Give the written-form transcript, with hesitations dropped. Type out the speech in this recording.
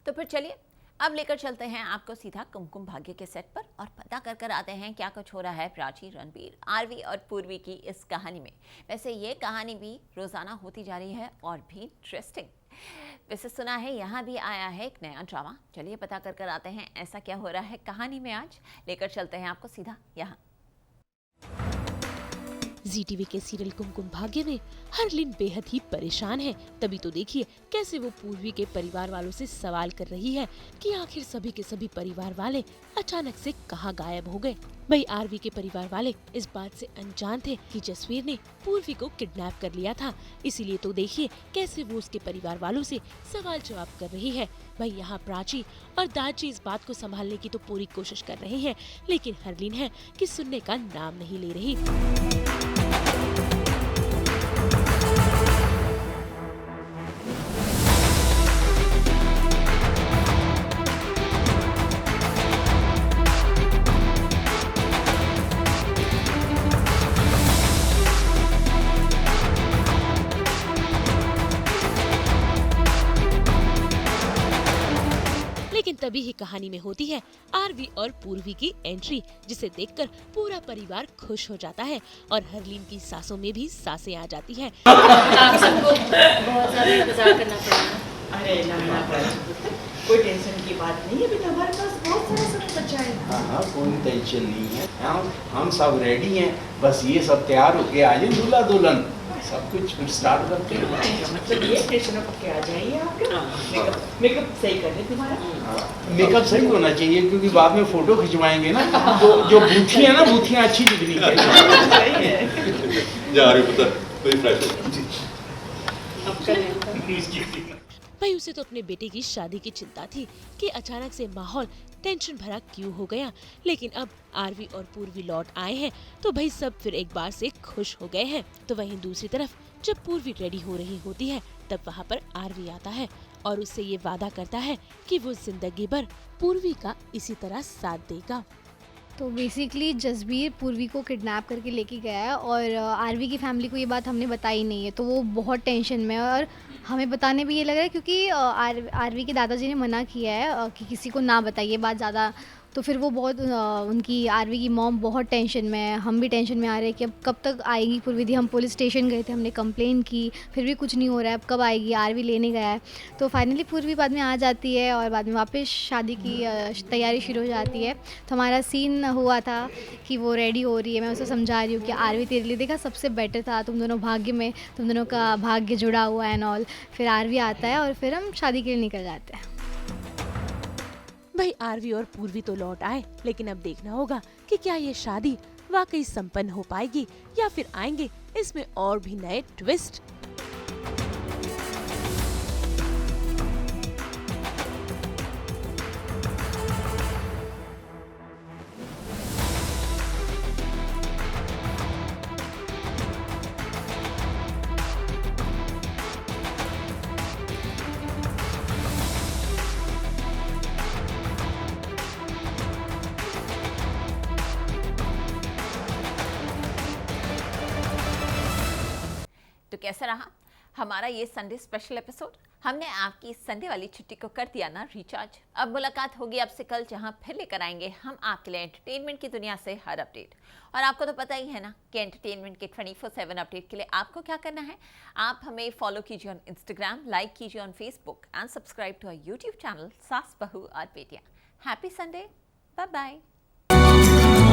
तो फिर चलिए अब लेकर चलते हैं आपको सीधा कुमकुम भाग्य के सेट पर और पता कर कर आते हैं क्या कुछ हो रहा है प्राची, रणबीर, आरवी और पूर्वी की इस कहानी में। वैसे ये कहानी भी रोजाना होती जा रही है और भी इंटरेस्टिंग। वैसे सुना है यहाँ भी आया है एक नया ड्रामा। चलिए पता कर कर आते हैं ऐसा क्या हो रहा है कहानी में। आज लेकर चलते हैं आपको सीधा यहाँ। जी टीवी के सीरियल कुमकुम भाग्य में हरलीन बेहद ही परेशान है। तभी तो देखिए कैसे वो पूर्वी के परिवार वालों से सवाल कर रही है कि आखिर सभी के सभी परिवार वाले अचानक से कहाँ गायब हो गए। भाई आरवी के परिवार वाले इस बात से अनजान थे कि जसवीर ने पूर्वी को किडनैप कर लिया था। इसीलिए तो देखिए कैसे वो उसके परिवार वालों से सवाल जवाब कर रही है। भाई यहाँ प्राची और दाची इस बात को संभालने की तो पूरी कोशिश कर रहे हैं, लेकिन हरलीन है कि सुनने का नाम नहीं ले रही। लेकिन तभी ही कहानी में होती है आरवी और पूर्वी की एंट्री, जिसे देखकर पूरा परिवार खुश हो जाता है और हरलीन की सांसों में भी सांसें आ जाती हैं। आप सबको बहुत ज़्यादा इंतजार करना पड़ा। अरे ना कोई टेंशन की बात नहीं है बेटा, हमारे पास बहुत सारा समय बचा है। हाँ कोई टेंशन नहीं है। हम सब रेडी हैं, बस ये सब तैयार होके आ जाए, दूल्हा दुल्हन सब कुछ फिर स्टार्ट करते हैं। मतलब ये टेंशन पक्के आ जाइए आप। मेकअप सही कर दे तुम्हारा। मेकअप सही होना चाहिए क्योंकि बाद में फोटो खिंचवाएंगे ना, तो जो बूथी है ना, बूथियाँ अच्छी दिखनी चाहिए। सही है। जा रही पुत्र, कोई फ्रेश अब करें। भाई उसे तो अपने बेटे की शादी की चिंता थी कि अचानक से माहौल टेंशन भरा क्यों हो गया, लेकिन अब आरवी और पूर्वी लौट आए हैं तो भाई सब फिर एक बार से खुश हो गए हैं। तो वहीं दूसरी तरफ जब पूर्वी रेडी हो रही होती है तब वहाँ पर आरवी आता है और उससे ये वादा करता है कि वो जिंदगी भर पूर्वी का इसी तरह साथ देगा। तो बेसिकली जसबीर पूर्वी को किडनैप करके लेके गया है और आरवी की फैमिली को ये बात हमने बताई नहीं है, तो वो बहुत टेंशन में है और हमें बताने भी ये लग रहा है क्योंकि आरवी के दादाजी ने मना किया है कि किसी को ना बताइए बात ज़्यादा। तो फिर वो बहुत उनकी आरवी की मॉम बहुत टेंशन में है, हम भी टेंशन में आ रहे हैं कि अब कब तक आएगी पूर्वी दी। हम पुलिस स्टेशन गए थे, हमने कंप्लेन की, फिर भी कुछ नहीं हो रहा है, अब कब आएगी, आरवी लेने गया है। तो फाइनली पूर्वी बाद में आ जाती है और बाद में वापस शादी की तैयारी शुरू हो जाती है। तो हमारा सीन हुआ था कि वो रेडी हो रही है, मैं उसे समझा रही हूँ कि आरवी तेरे लिए देखा सबसे बेटर था, तुम दोनों भाग्य में, तुम दोनों का भाग्य जुड़ा हुआ है एंड ऑल। फिर आरवी आता है और फिर हम शादी के लिए निकल जाते हैं। भाई आरवी और पूर्वी तो लौट आए, लेकिन अब देखना होगा कि क्या ये शादी वाकई संपन्न हो पाएगी या फिर आएंगे इसमें और भी नए ट्विस्ट। तो कैसा रहा हमारा ये संडे स्पेशल एपिसोड। हमने आपकी संडे वाली छुट्टी को कर दिया ना रिचार्ज। अब मुलाकात होगी आपसे कल, जहां फिर लेकर आएंगे हम आपके लिए एंटरटेनमेंट की दुनिया से हर अपडेट। और आपको तो पता ही है ना कि एंटरटेनमेंट के 24/7 अपडेट के लिए आपको क्या करना है। आप हमें फॉलो कीजिए ऑन इंस्टाग्राम, लाइक कीजिए on Facebook and subscribe to our YouTube channel Saas Bahu aur Betiyaan. Happy Sunday, bye bye.